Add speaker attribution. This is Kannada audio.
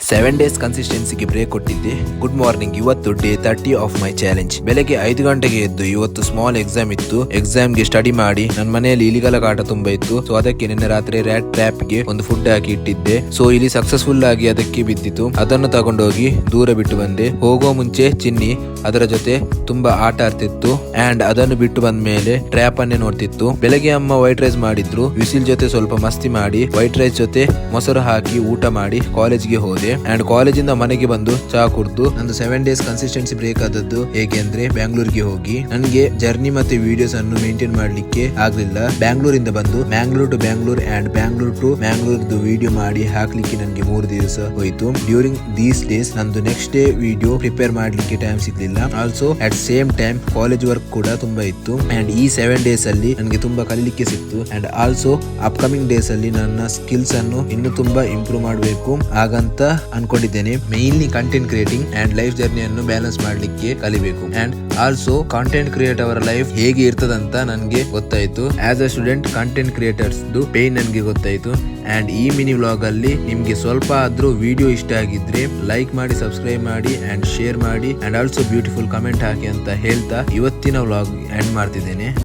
Speaker 1: 7 ಡೇಸ್ ಕನ್ಸಿಸ್ಟೆನ್ಸಿಗೆ ಬ್ರೇಕ್ ಕೊಟ್ಟಿದ್ದೆ. Good morning. ಇವತ್ತು ಡೇ 30 ಆಫ್ ಮೈ ಚಾಲೆಂಜ್. ಬೆಳಗ್ಗೆ 5 ಗಂಟೆಗೆ ಎದ್ದು ಇವತ್ತು ಸ್ಮಾಲ್ ಎಕ್ಸಾಮ್ ಇತ್ತು. ಎಕ್ಸಾಮ್ಗೆ ಸ್ಟಡಿ ಮಾಡಿ ನನ್ನ ಮನೆಯಲ್ಲಿ ಇಲಿಗಳ ಕಾಟ ತುಂಬಾ ಇತ್ತು. ಸೊ ಅದಕ್ಕೆ ನಿನ್ನೆ ರಾತ್ರಿ ರ್ಯಾಟ್ ಟ್ರ್ಯಾಪ್ ಗೆ ಒಂದು ಫುಡ್ ಹಾಕಿ ಇಟ್ಟಿದ್ದೆ. ಸೊ ಇಲ್ಲಿ ಸಕ್ಸಸ್ಫುಲ್ ಆಗಿ ಅದಕ್ಕೆ ಬಿದ್ದಿತ್ತು. ಅದನ್ನು ತಗೊಂಡೋಗಿ ದೂರ ಬಿಟ್ಟು ಬಂದೆ. ಹೋಗೋ ಮುಂಚೆ ಚಿನ್ನಿ ಅದರ ಜೊತೆ ತುಂಬಾ ಆಟ ಆಡ್ತಿತ್ತು ಅಂಡ್ ಅದನ್ನು ಬಿಟ್ಟು ಬಂದ ಮೇಲೆ ಟ್ರ್ಯಾಪ್ ಅನ್ನೇ ನೋಡ್ತಿತ್ತು. ಬೆಳಗ್ಗೆ ಅಮ್ಮ ವೈಟ್ ರೈಸ್ ಮಾಡಿದ್ರು. ವಿಸಿಲ್ ಜೊತೆ ಸ್ವಲ್ಪ ಮಸ್ತಿ ಮಾಡಿ ವೈಟ್ ರೈಸ್ ಜೊತೆ ಮೊಸರು ಹಾಕಿ ಊಟ ಮಾಡಿ ಕಾಲೇಜ್ಗೆ ಹೋದೆ. ಅಂಡ್ ಕಾಲೇಜಿಂದ ಮನೆಗೆ ಬಂದು ಚಹಾ ಕುಡ್ದು ನಂದು 7 ಡೇಸ್ ಕನ್ಸಿಸ್ಟೆನ್ಸಿ ಬ್ರೇಕ್ ಆದದ್ದು ಹೇಗೆ ಅಂದ್ರೆ ಬ್ಯಾಂಗ್ಳೂರ್ಗೆ ಹೋಗಿ ನನಗೆ ಜರ್ನಿ ಮತ್ತೆ ವಿಡಿಯೋಸ್ ಅನ್ನು ಮೇಂಟೈನ್ ಮಾಡ್ಲಿಕ್ಕೆ ಆಗ್ಲಿಲ್ಲ. ಬ್ಯಾಂಗ್ಳೂರಿಂದ ಬಂದು Mangalore to Bangalore and Bangalore to ಮ್ಯಾಂಗ್ಳೂರ್ದು ವಿಡಿಯೋ ಮಾಡಿ ಹಾಕ್ಲಿಕ್ಕೆ ನನಗೆ 3 ದಿವಸ ಹೋಯ್ತು. ಡ್ಯೂರಿಂಗ್ ದೀಸ್ ಡೇಸ್ ನಂದು ನೆಕ್ಸ್ಟ್ ಡೇ ವಿಡಿಯೋ ಪ್ರಿಪೇರ್ ಮಾಡ್ಲಿಕ್ಕೆ ಟೈಮ್ ಸಿಗ್ಲಿಲ್ಲ. Also at same time college work ಕೂಡ ತುಂಬಾ ಇತ್ತು. ಅಂಡ್ ಈ 7 ಡೇಸ್ ಅಲ್ಲಿ ನನಗೆ ತುಂಬಾ ಕಲಿಲಿಕ್ಕೆ ಸಿಕ್ತು. ಅಂಡ್ ಆಲ್ಸೋ ಅಪ್ಕಮಿಂಗ್ ಡೇಸ್ ಅಲ್ಲಿ ನನ್ನ ಸ್ಕಿಲ್ಸ್ ಅನ್ನು ಇನ್ನು ತುಂಬಾ ಇಂಪ್ರೂವ್ ಮಾಡಬೇಕು ಹಾಗಂತ ಅನ್ಕೊಂಡಿದ್ದೇನೆ. Mainly content creating and life ಜರ್ನಿಯನ್ನು ಬ್ಯಾಲೆನ್ಸ್ ಮಾಡ್ಲಿಕ್ಕೆ ಕಲಿಬೇಕು. ಅಂಡ್ ಆಲ್ಸೋ ಕಾಂಟೆಂಟ್ ಕ್ರಿಯೇಟ್ ಅವರ ಲೈಫ್ ಹೇಗೆ ಇರ್ತದಂತ ನನಗೆ ಗೊತ್ತಾಯ್ತು. As a student content creators pain ನನಗೆ ಗೊತ್ತಾಯ್ತು. ಅಂಡ್ ಈ ಮಿನಿ ವ್ಲಾಗ್ ಅಲ್ಲಿ ನಿಮ್ಗೆ ಸ್ವಲ್ಪ ಆದ್ರೂ ವಿಡಿಯೋ ಇಷ್ಟ ಆಗಿದ್ರೆ ಲೈಕ್ ಮಾಡಿ, ಸಬ್ಸ್ಕ್ರೈಬ್ ಮಾಡಿ ಅಂಡ್ ಶೇರ್ ಮಾಡಿ ಅಂಡ್ ಆಲ್ಸೋ ಬ್ಯೂಟಿಫುಲ್ ಕಮೆಂಟ್ ಹಾಕಿ ಅಂತ ಹೇಳ್ತಾ ಇವತ್ತಿನ ವ್ಲಾಗ್ ಎಂಡ್ ಮಾಡ್ತಿದ್ದೇನೆ.